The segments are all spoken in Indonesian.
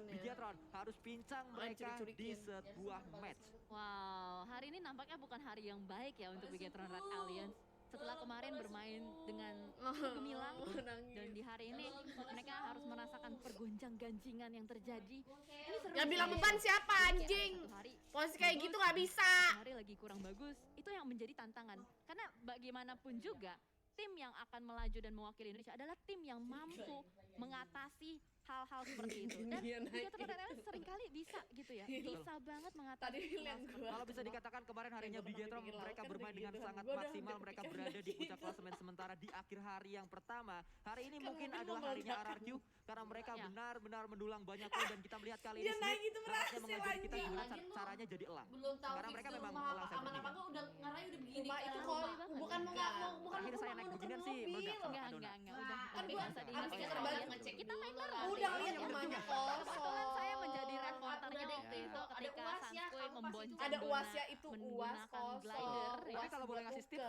Bigatron harus pincang mereka di sebuah match. Wow, hari ini nampaknya bukan hari yang baik ya untuk Bigatron Red Alliance. Setelah kemarin bermain dengan gemilang dan di hari ini mereka harus merasakan pergoncang-gancingan yang terjadi. Ini seru. Yang bilang beban siapa anjing? Posisi kayak gitu nggak bisa. Hari lagi kurang bagus. Itu yang menjadi tantangan. Karena bagaimanapun juga tim yang akan melaju dan mewakili Indonesia adalah tim yang mampu mengatasi hal-hal seperti itu. Dan Bigatron Red Alliance seringkali bisa gitu ya. Bisa banget mengatasi hal Kalau bisa dikatakan kemarin harinya Bigatron mereka bermain dengan sangat maksimal. Mereka berada di puncak klasemen sementara di akhir hari yang pertama. Hari ini mungkin adalah harinya RRQ karena mereka benar-benar mendulang banyak poin dan kita melihat kali ini berhasil mengajari kita gimana caranya jadi elang. Karena mereka memang elang aman apa enggak udah ngaranya udah begini. Pak itu kok bukan bukan akhirnya saya naik beginian sih meledak. Enggak, udah Kan gua biasa di harus Indonesia. terbalik ngecek Kita main dulu terus. lah. Udah lihat emangnya Kebetulan kosong. saya menjadi reporternya Udah waktu deh, itu ada ketika UAS ya, Sanskoy kamu pasti membonceng Ada Dona uasnya itu uas menggunakan kosong. glider. Tapi kalau boleh ngasih tips,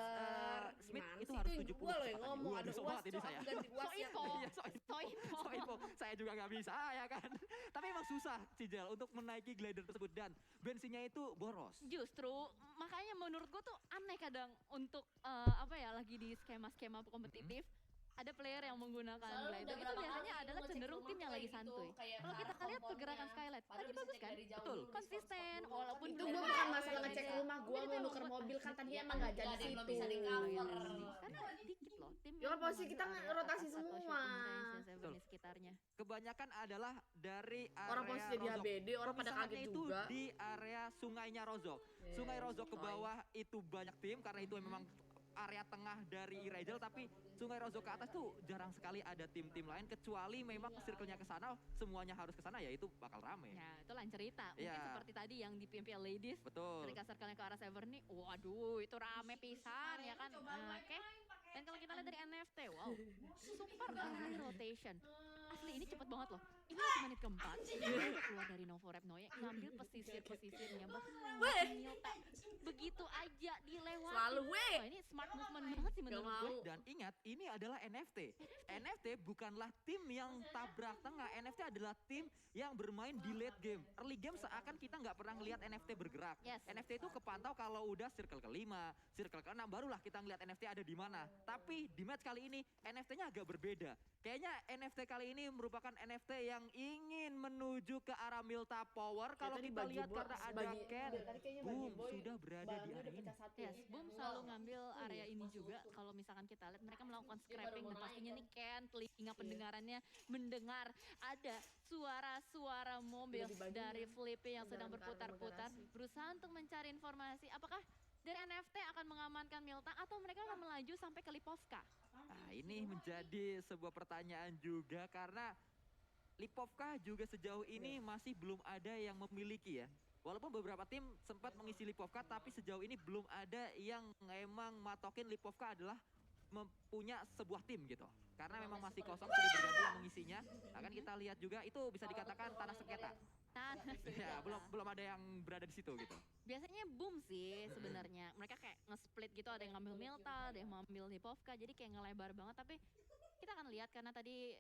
Smith Gimana itu sih? harus Itu 70 gua loh yang kecepatannya. ngomong ada Waduh, uas sobat ini cok, saya. ganti uas ya. info. Iya, so info. Saya juga nggak bisa ya kan. Tapi emang susah Cijel untuk menaiki glider tersebut dan bensinnya itu boros. Justru makanya menurut gue tuh aneh kadang untuk apa ya lagi di skema-skema kompetitif ada player yang menggunakan glider itu biasanya adalah cenderung tim yang lagi santuy. Kalau kita lihat pergerakan Skylight lagi bagus kan? Betul. Konsisten walaupun Itu gua bukan masalah ngecek rumah, gua mau nuker mobil kan tadinya emang nggak jadi belum situ. bisa di cover. karena dikit loh tim. Ya kan posisi kita rotasi atau semua. shooting range di sekitarnya. Kebanyakan adalah dari area Orang posisi jadi Rozok. HBD, orang pada Pemisahannya kaget itu juga. di area sungainya Rozok. Sungai Rozok ke bawah itu banyak tim karena itu memang area tengah dari Irajal, tapi Sungai Rozok ke atas tuh jarang sekali ada tim-tim lain kecuali memang circle-nya ke sana semuanya harus ke sana ya itu bakal rame. Ya, itu lain cerita. Mungkin Iya. seperti tadi yang di PMPL Ladies. Betul. Ketika circle-nya ke arah Severny, waduh itu rame pisan ya kan. Oke. Dan kalau kita lihat dari NFT, wow, super early rotation. Asli ini cepet banget loh. Ini masih menit keempat. Dia keluar dari Novorep Noye, ngambil pesisir-pesisirnya, bahkan lewatin Milta. Begitu aja dilewati. Selalu weh. Wah, ini smart movement banget sih menurut gue. Dan ingat, ini adalah NFT. NFT bukanlah tim yang tabrak tengah. NFT adalah tim yang bermain di late game. Early game seakan kita nggak pernah ngelihat NFT bergerak. Yes. NFT itu kepantau kalau udah circle kelima, circle keenam, barulah kita ngelihat NFT ada di mana. Tapi di match kali ini NFT-nya agak berbeda. Kayaknya NFT kali ini merupakan NFT yang ingin menuju ke arah Milta Power. Kalau tadi kita bagi lihat boy- karena ada bagi- Ken, tadi kayaknya bagi boom, boy sudah berada di area ini. Yes, Boom selalu ngambil area ini juga. Kalau misalkan kita lihat mereka melakukan scrapping dan pastinya nih Ken telinga pendengarannya mendengar ada suara-suara mobil dari Felipe yang sedang berputar-putar berusaha untuk mencari informasi apakah dari NFT akan mengamankan Milta atau mereka akan melaju sampai ke Lipovka. Nah, ini menjadi sebuah pertanyaan juga karena Lipovka juga sejauh ini masih belum ada yang memiliki ya. Walaupun beberapa tim sempat mengisi Lipovka, tapi sejauh ini belum ada yang emang matokin Lipovka adalah mempunya sebuah tim gitu. Karena memang masih kosong, sudah berganti yang mengisinya. Akan kita lihat juga itu bisa dikatakan tanah sengketa. Ya, belum ada yang berada di situ gitu. Biasanya Boom sih sebenarnya. Mereka kayak nge-split gitu, ada yang ngambil Milta, ada yang ngambil Lipovka, jadi kayak ngelebar banget. Tapi kita akan lihat karena tadi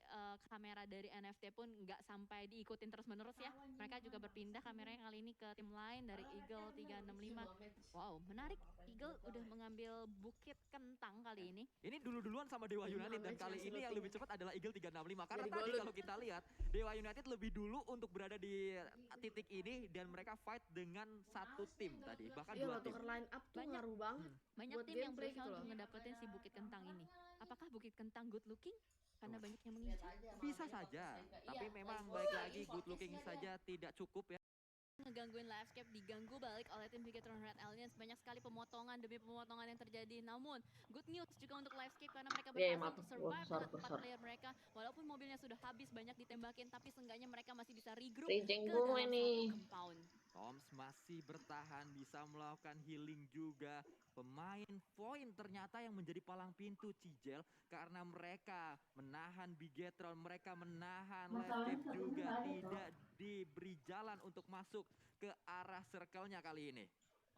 kamera dari NFT pun nggak sampai diikutin terus-menerus ya. Mereka juga berpindah kameranya kali ini ke tim lain dari Eagle 365. Wow, menarik. Eagle udah mengambil Bukit Kentang kali ini. Ini dulu-duluan sama Dewa United dan kali ini yang lebih cepat adalah Eagle 365. Karena Jadi tadi golun. kalau kita lihat Dewa United lebih dulu untuk berada di titik ini dan mereka fight dengan satu tim tadi, bahkan Iya dua nggak tim. tuker line up tuh Banyak. ngaruh banget. Banyak Buat tim yang gameplay berusaha gitu untuk loh. ngedapetin si Bukit Kentang ini. Apakah Bukit Kentang good looking? Karena banyak yang mengincar. Bisa saja, tapi memang baik lagi good looking saja tidak cukup ya. Ngegangguin Livescape diganggu balik oleh tim Bigatron Red Alliance. Banyak sekali pemotongan demi pemotongan yang terjadi. Namun good news juga untuk Livescape karena mereka berhasil maaf. untuk survive Sorry, dengan 4 sorry. player mereka. Walaupun mobilnya sudah habis banyak ditembakin, tapi seenggaknya mereka masih bisa regroup Rejeng ke gue dalam nih. satu compound. Toms masih bertahan, bisa melakukan healing juga. Pemain point ternyata yang menjadi palang pintu Cijel karena mereka menahan Bigetron, mereka menahan Livescape juga tidak diberi jalan untuk masuk ke arah circle-nya kali ini.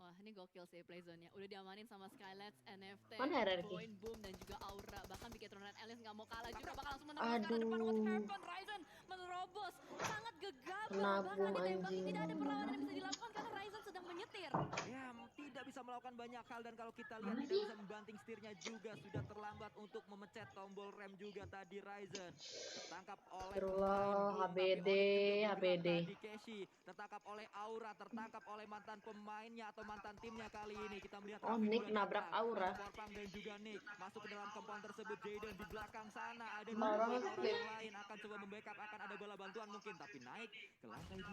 Wah, ini gokil sih playzone-nya. Udah diamanin sama Skylights, NFT, Mana hierarki? Point Boom, dan juga Aura. Bahkan Bigetron dan Alice nggak mau kalah juga. Bakal langsung menerobos ke arah depan. What Aduh. happened? Ryzen menerobos. Sangat gegabah. Kena Bahkan boom, ditembak. anjing. Tidak ada perlawanan yang bisa dilakukan karena Ryzen sedang menyetir. Ya, tidak bisa melakukan banyak hal dan kalau kita lihat tidak bisa membanting setirnya juga sudah terlambat untuk memencet tombol rem juga tadi Ryzen. Tertangkap oleh Astagfirullah, pemain Boom, tapi HBD, Onyx juga bergerak HBD. tadi. Keshi tertangkap oleh Aura, tertangkap oleh mantan pemainnya atau mantan timnya kali ini. Kita melihat Oh, Raffi Nick juga nabrak datang. Aura. Ada Porpang dan juga Nick masuk ke dalam compound tersebut. Jaden di belakang sana ada Aura dua orang nge-split. yang lain akan coba membackup, akan ada bola bantuan mungkin tapi naik ke lantai 2.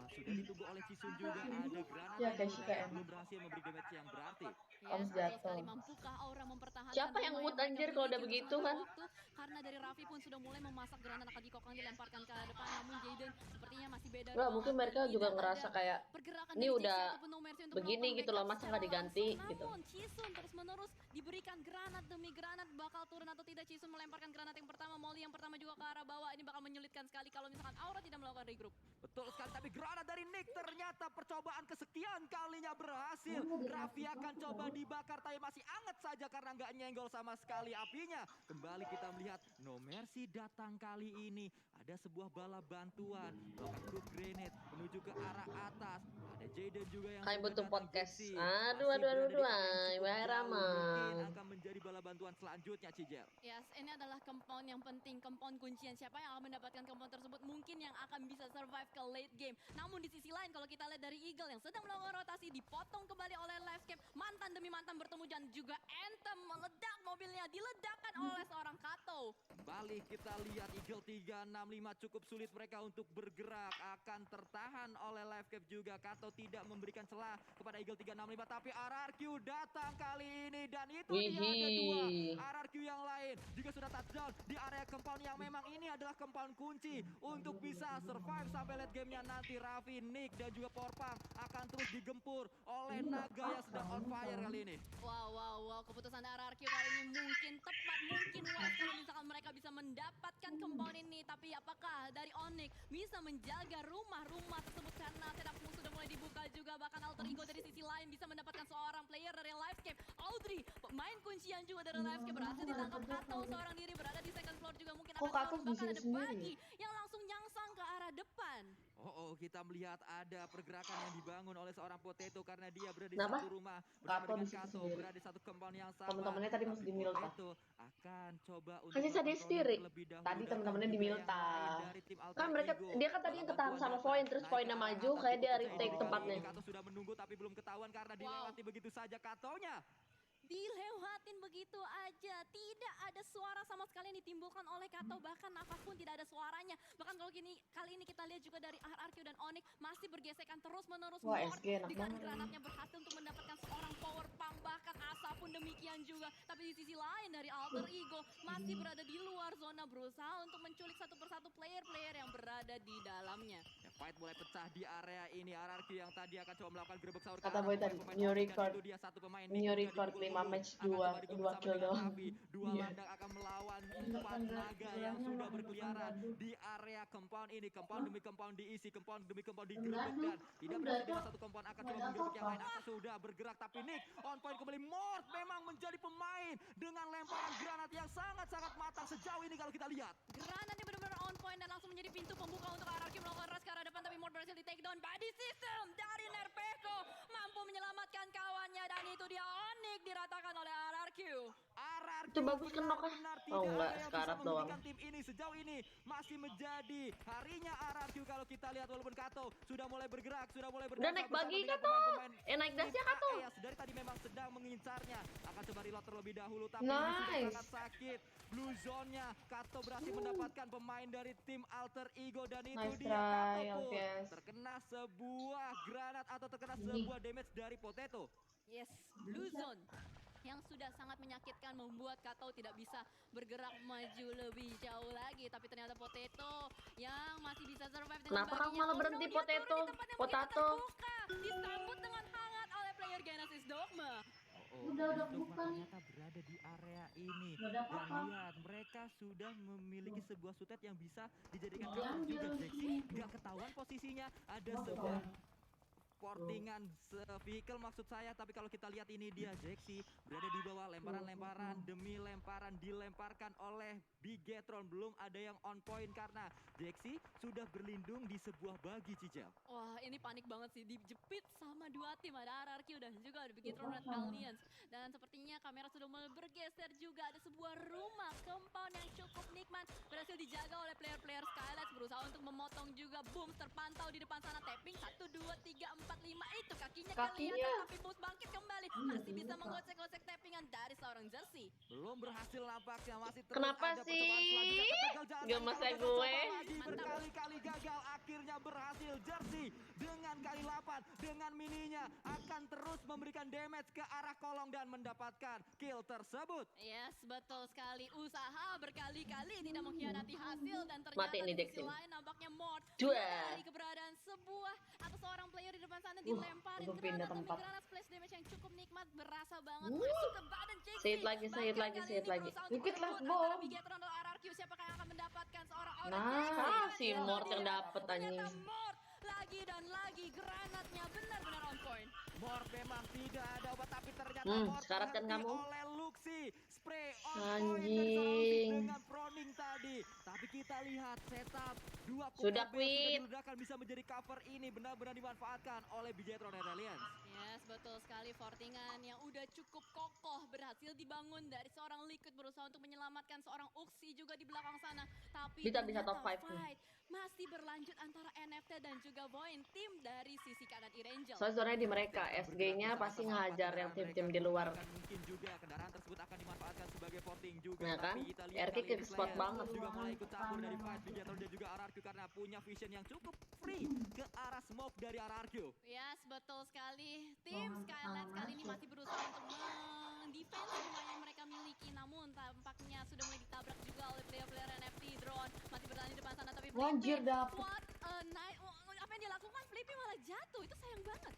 Sudah ditunggu oleh Cisun juga, ada granat Ya, yang guys, meledak, KM. belum berhasil memberi damage yang berarti. Ya, Om betul jatuh. sekali. Mampukah Aura mempertahankan Siapa yang rumah mood, mereka anjir, kalau udah miliki untuk begitu, sementara kan? waktu? Karena dari Raffi pun sudah mulai memasak granat akan dikokang dilemparkan ke depan. Namun Jaden sepertinya masih beda Nggak, ruangan mungkin dan mereka juga tidak ngerasa ada kayak pergerakan ini dari udah Jixi ataupun No Mercy untuk begini melakukan gitu loh, backup masa secara nggak diganti langsung. gitu. Namun Cisun terus menerus diberikan granat demi granat, bakal turun atau tidak. Cisun melemparkan granat yang pertama, Molly yang pertama juga ke arah bawah. Ini bakal menyulitkan sekali kalau misalkan Aura tidak melakukan regroup. Betul sekali, tapi granat dari Nick ternyata percobaan kesekian kalinya berhasil. Raffi akan coba dibakar tapi masih anget saja karena nggak nyenggol sama sekali apinya. Kembali kita melihat No Mercy datang kali ini. Ada sebuah bala bantuan, melakukan group grenade menuju ke arah atas. Ada Jaden juga yang Kalian sudah butuh datang. podcast. Jixi Aduh, masih aduh, berada aduh, di aduh, area yang cukup Bayar jauh. Mungkin aman. akan menjadi bala bantuan selanjutnya, Cijel. Yes, ini adalah compound yang penting, compound kuncian. Siapa yang akan mendapatkan compound tersebut mungkin yang akan bisa survive ke late game. Namun di sisi lain kalau kita lihat dari Eagle yang sedang melakukan rotasi dipotong kembali oleh Livescape. Mantan demi mantan bertemu dan juga Anthem meledak mobilnya diledakkan oleh seorang Kato. Kembali kita lihat Eagle 365 cukup sulit mereka untuk bergerak, akan tertahan oleh Livecap juga. Kato tidak memberikan celah kepada Eagle 365 tapi RRQ datang kali ini dan itu dia ada dua. Wih. RRQ yang lain juga sudah touchdown di area compound yang memang ini adalah compound kunci untuk bisa survive sampai late gamenya nanti. Raffi, Nick dan juga Porpang akan terus digempur oleh Naga yang sedang on fire kali ini. Wow, keputusan RRQ kali ini mungkin tepat, mungkin wise kalau misalkan mereka bisa mendapatkan compound ini. Tapi apakah dari Onyx bisa menjaga rumah-rumah tersebut karena setup sudah mulai dibuka juga. Bahkan Alter Ego dari sisi lain bisa mendapatkan seorang player dari Livescape. Audrey, pemain kuncian juga dari Livescape, berhasil ditangkap. Kato seorang diri berada di second floor juga mungkin akan Kato turun. Bahkan bisa ada sendiri? Bagi yang langsung nyangsang ke arah depan. Kita melihat ada pergerakan yang dibangun oleh seorang Potato karena dia berada di Kenapa? satu rumah bersama Kato dengan di situ Kato, sendiri. berada di satu compound yang sama. Temen-temennya tadi Tapi masih di Milta. Potato akan coba untuk Kan sisa dia melakukan sendiri. rolling terlebih dahulu. Tadi Datang temen-temennya di juga yang Milta. lain dari tim Alter Kan mereka, Ego. dia kan tadi yang ketahan sama Void, terus Voidnya maju, kayak dia retake tempatnya. Kato sudah menunggu tapi belum ketahuan karena dilewati begitu saja Katonya. Dilewatin begitu aja, tidak ada suara sama sekali yang ditimbulkan oleh Kato, bahkan nafas pun tidak ada suaranya. Bahkan kalau kali ini kita lihat juga dari RRQ dan Onyx masih bergesekan terus menerus. Wah, Mort SG enak dengan banget. granatnya berhasil untuk mendapatkan seorang power pump, bahkan Asa pun demikian juga. Tapi di sisi lain dari Alter Ego masih berada di luar zona, berusaha untuk menculik satu persatu player-player yang berada di dalamnya. Ya, fight mulai pecah di area ini. RRQ yang tadi akan coba melakukan gerbek sahur Kata Boy tadi, pemain new Onyx, dan record. itu dia satu pemain New Nick juga record dipukul 5 dulu. match, Akan 2 coba digempur sama kill dengan doang. Raffi. Dua Iya. landang akan melawan 4 naga yang sudah berkeliaran di area compound ini. Compound demi compound diisi, compound demi compound digerebek dan tidak berhasil di satu compound akan coba menggerebek yang lain. Atas sudah bergerak tapi Nick on point kembali. Mort memang menjadi pemain dengan lemparan granat yang sangat-sangat matang sejauh ini kalau kita lihat. Granatnya benar-benar on point dan langsung menjadi pintu pembuka untuk RRQ melakukan rush ke arah depan, tapi Mort berhasil di take down. Body system dari Nerpeko mampu menyelamatkan kawannya dan itu dia Onyx diratakan oleh RRQ. RRQ Itu bagus kan, Nok, ah? benar-benar Oh, tidak enggak, ada yang sekarat bisa doang. menghentikan tim ini sejauh ini masih menjadi harinya RRQ kalau kita lihat, walaupun Kato sudah mulai bergerak Udah naik bagi Kato. Naik dasnya Kato. Dari tadi memang sedang mengincarnya, akan coba reload terlebih dahulu tapi ini sudah Nice. sangat sakit. Blue zone-nya Kato berhasil mendapatkan pemain dari tim Alter Ego dan itu Nice dia try, Kato pun Alkes. terkena sebuah granat atau terkena sebuah damage dari Potato. Yes, Blue Zone yang sudah sangat menyakitkan membuat Kato tidak bisa bergerak maju lebih jauh lagi. Tapi ternyata Potato yang masih bisa survive dengan Kenapa kamu baginya. malah Oh berhenti, no, dia turun di Potato? tempat yang begitu Potato. terbuka. Disambut dengan hangat oleh player Genesis Dogma. Udah Untuk bukan. ternyata berada di area ini Udah ada dan apa-apa. lihat mereka sudah memiliki sebuah sutet yang bisa dijadikan Udah counter juga. ambil. Jaxi nggak ketahuan posisinya, ada sebuah Fortingan vehicle maksud saya, tapi kalau kita lihat ini dia Jaxi berada di bawah, lemparan demi lemparan dilemparkan oleh Bigetron. Belum ada yang on point karena Jaxi sudah berlindung di sebuah bagi, Cicel. Wah, ini panik banget sih, dijepit sama dua tim, ada RRQ dan juga ada Bigetron Red Alliance. Dan sepertinya kamera sudah mulai bergeser juga, ada sebuah rumah compound yang cukup nikmat berhasil dijaga oleh player-player Skylights, berusaha untuk memotong juga. Boom terpantau di depan sana, tapping 1, 2, 3, 4, 5 itu kakinya kelihatan, tapi Booms bangkit kembali, masih bisa menggocek-gocek tappingan dari seorang Jersey. Belum berhasil nampaknya, masih terus Kenapa ada percobaan sih? selanjutnya. Gagal, jangan Gak sampai masa gagal, gue. coba lagi, berkali-kali gagal, akhirnya berhasil. Jersey dengan kali 8 dengan mininya akan terus memberikan damage ke arah kolong dan mendapatkan kill tersebut. Yes, betul sekali. Usaha berkali-kali tidak mengkhianati hasil dan ternyata Mati nih di sisi Dexin. lain nampaknya Mort Dua. dari keberadaan sebuah atau seorang player di depan sana dilemparin gue pindah granat demi tempat. granat, splash damage yang cukup nikmat, berasa banget masuk ke badan Jaxi. Save lagi, save Bahkan lagi, kali save ini lagi. berusaha untuk Dikit lah, merebut Bom. antara Bigetron atau RRQ, siapakah yang akan mendapatkan seorang orang Nah, si Mort yang dapet anjing. Ternyata Mort lagi dan lagi granatnya benar-benar on point. Mort memang tidak ada obat, tapi ternyata Mort sekarat kan terhenti kamu? oleh Luxi. Spray on point Anjing. dari seorang Luxi dengan proning tadi. Tapi kita lihat setup dua Sudah Coco Bell quit. diledakkan, bisa menjadi cover ini benar-benar dimanfaatkan oleh Bigetron Red Alliance. Yes, betul sekali. Fortingan yang udah cukup kokoh berhasil dibangun dari seorang Liquid, berusaha untuk menyelamatkan seorang Uxi juga di belakang sana. Tapi Bisa ternyata top 5 nih. fight masih berlanjut antara NFT dan juga Void, tim dari sisi kanan Irangel. Soalnya zonanya di mereka, SG-nya pasti ngehajar yang tim-tim di luar. Bahkan mungkin juga kendaraan tersebut akan dimanfaatkan sebagai voting juga. Nah kan, Tapi kita lihat RK kali ini ke spot Slayer banget. juga mulai ikut campur dari fight Bigetron dan juga RRQ karena punya vision yang cukup free ke arah smoke dari RRQ. Yes, betul sekali. Tim Skylights kali ini masih berusaha untuk mendefense semua yang mereka miliki, namun tampaknya sudah mulai ditabrak juga oleh player-player NFT. Drone masih bertahan di depan sana, tapi Anjir, Flippy, dapet. what a night. Apa yang dilakukan? Flippy malah jatuh, itu sayang banget.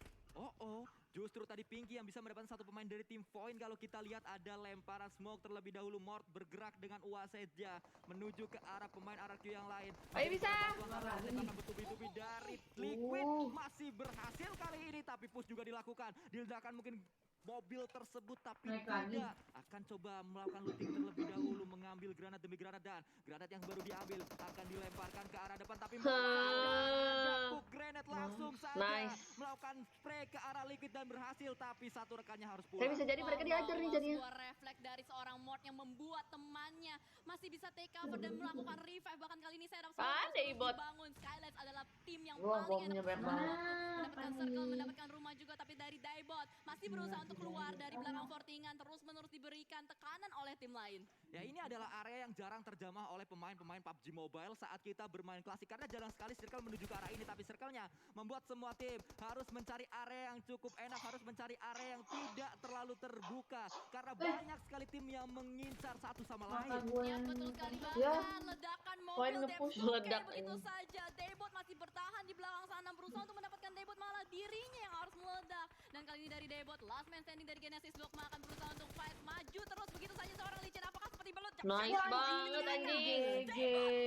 Justru tadi Pinky yang bisa mendapatkan satu pemain dari tim Void. Kalau kita lihat ada lemparan smoke terlebih dahulu. Mort bergerak dengan saja menuju ke arah pemain RRQ yang lain. Ayo bisa. Akan bertubi-tubi dari Liquid. Masih berhasil kali ini, tapi push juga dilakukan. Diledakkan mungkin mobil tersebut, tapi Naik lagi. tidak akan coba melakukan looting terlebih dahulu, mengambil granat demi granat, dan granat yang baru diambil akan dilemparkan ke arah depan, tapi ada hook granat langsung saja Nice. melakukan spray ke arah Liquid dan berhasil, tapi satu rekannya harus Saya pulang. bisa jadi mereka diajar nih jadinya. Sebuah refleks dari seorang Mort yang membuat temannya masih bisa take cover dan melakukan revive. Bahkan kali ini saya dapat Pandai, bot. dibangun. Skylights adalah tim yang Wah, paling bomnya enak banyak banget. mendapatkan circle, mendapatkan rumah juga, tapi dari Daibot masih berusaha untuk keluar dari belakang Fortingan, terus-menerus diberikan tekanan oleh tim lain. Ya, ini adalah area yang jarang terjamah oleh pemain-pemain PUBG Mobile saat kita bermain klasik, karena jarang sekali circle menuju ke arah ini, tapi circle-nya membuat semua tim harus mencari area yang cukup enak, harus mencari area yang tidak terlalu terbuka, karena banyak sekali tim yang mengincar satu sama lain. Ya, betul sekali. Ya. Bahkan ledakan Poin mobil nge-push. Deptuke Ledak begitu ini. saja. Daybot masih bertahan di belakang sana, berusaha untuk mendapatkan Daybot, malah dirinya yang harus meledak. Dan kali ini dari Daybot, last man standing dari Genesis Dogma akan berusaha untuk fight, maju terus begitu saja seorang Lichen. Apakah seperti belut? Nice banget anjing. GG.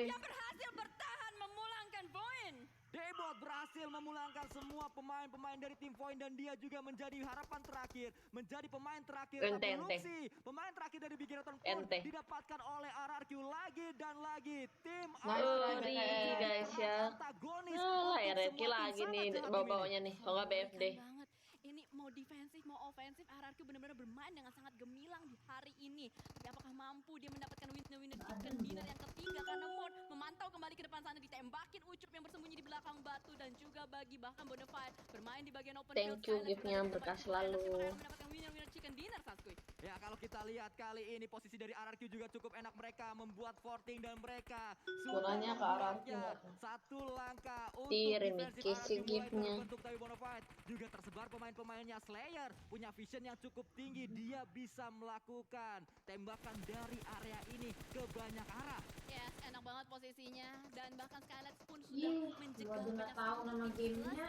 Yang berhasil bertahan memulangkan poin. Daybot berhasil memulangkan semua pemain-pemain dari tim Void, dan dia juga menjadi harapan terakhir, menjadi pemain terakhir. Ente, Tapi ente. Luxi, pemain terakhir dari Bigetron pun Ente. didapatkan oleh RRQ lagi dan lagi. Tim Nice, RRQ Sorry, menjadi guys, ya. antagonis Lah, untuk RRQ semua tim. lagi Sangat nih jahat tim ini. bawa-bawanya nih. Kalau nggak BFD. Mengerikan banget. Ini mau defensif mau ofensif, RRQ benar-benar bermain dengan sangat gemilang di hari ini. Tapi apakah mampu dia mendapatkan winner chicken dinner yang ketiga, karena Mort memantau kembali ke depan sana, ditembakin Ucup yang bersembunyi di belakang batu, dan juga bagi bahkan Bonafide bermain di bagian open Thank you, field. gift-nya berkah selalu. Mendapatkan winner chicken dinner, Saskuy. Ya, kalau kita lihat kali ini posisi dari RRQ juga cukup enak, mereka membuat forting dan mereka Gunanya ke RRQ membuatnya nggak tuh? satu langkah untuk Kirim defensive kisi RRQ mulai gift-nya. terbentuk, tapi Bonafide juga tersebar pemain-pemainnya. Slayer punya vision yang cukup tinggi, dia bisa melakukan tembakan dari area ini ke banyak arah. Yes, enak banget posisinya, dan bahkan Skylights pun sudah Ih, menjegal gua nggak banyak tahu nama gamenya,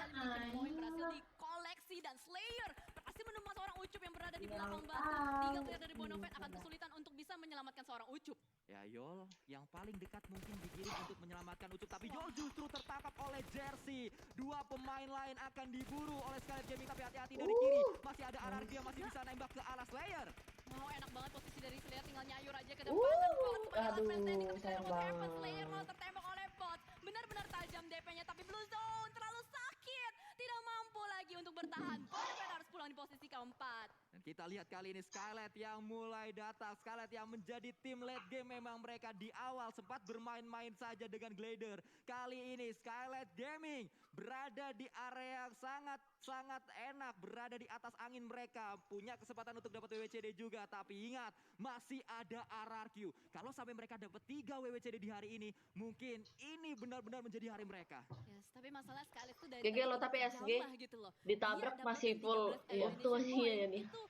Poin berhasil anjing. dikoleksi, dan Slayer berhasil menemukan seorang Ucup Ucup yang berada di belakang batu. 3 player dari Bonofet akan kesulitan untuk bisa menyelamatkan seorang Ucup. Ya Yol, yang paling dekat mungkin dikirim untuk menyelamatkan Ucup, tapi Yol justru tertangkap oleh Jersey. 2 pemain lain akan diburu oleh Scarlet Gaming, tapi hati-hati dari kiri. Masih ada Anarchy yang masih bisa nembak ke arah Slayer. Wow, enak banget posisi dari Slayer, tinggal nyayur aja ke depan. Dan Pot sebagai aduh, last man standing ketika sayang ada Pot banget. Slayer malah tertembak oleh Pot. Benar-benar tajam DP-nya, tapi Blue Zone terlalu sakit. Tidak mampu lagi untuk bertahan. Bonofet harus pulang di posisi keempat. Dan kita lihat kali ini Skylet yang mulai datang. Skylet yang menjadi tim late game. Memang mereka di awal sempat bermain-main saja dengan Glider. Kali ini Skylet Gaming berada di area yang sangat enak. Berada di atas angin mereka. Punya kesempatan untuk dapat WWCD juga. Tapi ingat, masih ada RRQ. Kalau sampai mereka dapat 3 WWCD di hari ini, mungkin ini benar-benar menjadi hari mereka. Yes, tapi masalah Scarlet tuh dari GG tadi lo, udah tapi SG terjamah gitu loh. ditabrak Dia masih dapetin full 13 waktu elimination masih ya point. nih. Itu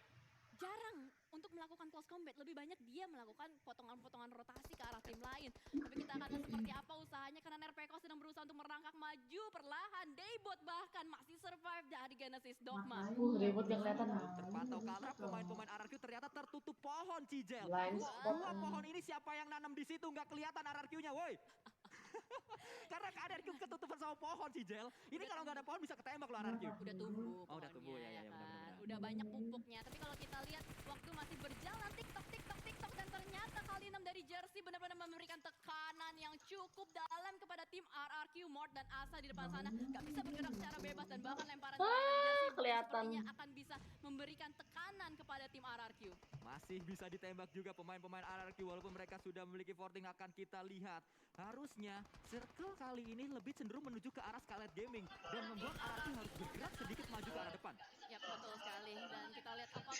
jarang untuk melakukan close combat. Lebih banyak dia melakukan potongan-potongan rotasi ke arah tim lain. Tapi kita akan lihat seperti apa usahanya karena Nerpeko sedang berusaha untuk merangkak maju perlahan. Daybot bahkan masih survive dari Genesis Dogma. Ribut gak kelihatan. Belum terpantau karena pemain-pemain RRQ ternyata tertutup pohon Cijel. Blind Wah, spot. dua pohon ini siapa yang nanam di situ nggak kelihatan RRQ-nya, woi. Karena RRQ ketutupan sama pohon Cijel. Ini kalau nggak ada pohon bisa ketembak loh RRQ. Udah tumbuh Oh, udah tumbuh, pohonnya, ya, kan? benar-benar. Udah banyak pupuknya. Tapi kalau kita lihat waktu masih berjalan TikTok dan ternyata kali 6 dari Jersey benar-benar memberikan tekanan yang cukup dalam kepada tim RRQ. Mort dan Asa di depan sana gak bisa bergerak secara bebas dan bahkan lemparan dari Jersey kelihatan. sepertinya akan bisa memberikan tekanan kepada tim RRQ. Masih bisa ditembak juga pemain-pemain RRQ walaupun mereka sudah memiliki 14 akan kita lihat. Harusnya circle kali ini lebih cenderung menuju ke arah Scarlet Gaming dan membuat RRQ harus bergerak sedikit maju ke arah depan. Ya betul sekali dan kita lihat apakah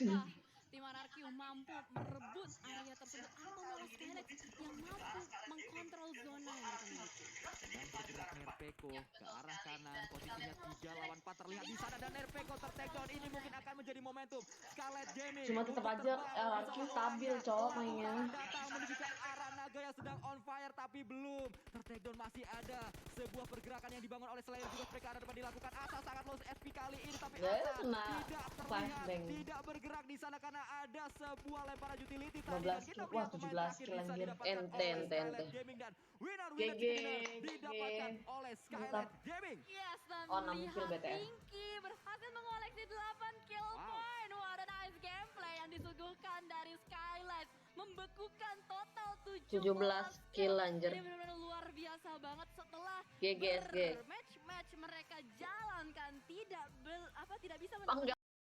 tim RRQ mampu merebut area tersebut atau malah Skylet yang mampu mengkontrol zona yang mereka miliki. Dan bergerak Nerpeko ke arah kanan, posisinya 3 lawan 4 terlihat di sana dan Nerpeko tertakedown. Ini mungkin akan menjadi momentum Scarlet Gaming. Cuma tetap untuk aja terbang LRQ bersama stabil, warga. cowok Bola mainnya. akan datang menuju ke arah Naga yang sedang on fire tapi belum. Tertakedown masih ada. Sebuah pergerakan yang dibangun oleh Slayer juga mereka arah depan dilakukan. Asa sangat low SP kali ini tapi Asa Nah, tidak terlihat, flashbang. tidak bergerak di sana karena ada sebuah lemparan utility tadi. 15 Dan kita kill, wah, melihat pemain 17 terakhir kill bisa anjir. didapatkan Ente, oleh ente, Skylet ente. Gaming dan winner GG, didapatkan oleh Skylet Mantap. Gaming. Yes, dan Oh, 6 kill melihat BTS. Pinky berhasil mengoleksi 8 kill Wow. point. What a nice gameplay yang disuguhkan dari Skylight. Membekukan total 17 kill anjir. Ini benar-benar luar biasa banget setelah GG, SG. match-match mereka jalankan tidak bisa Oh, enggak.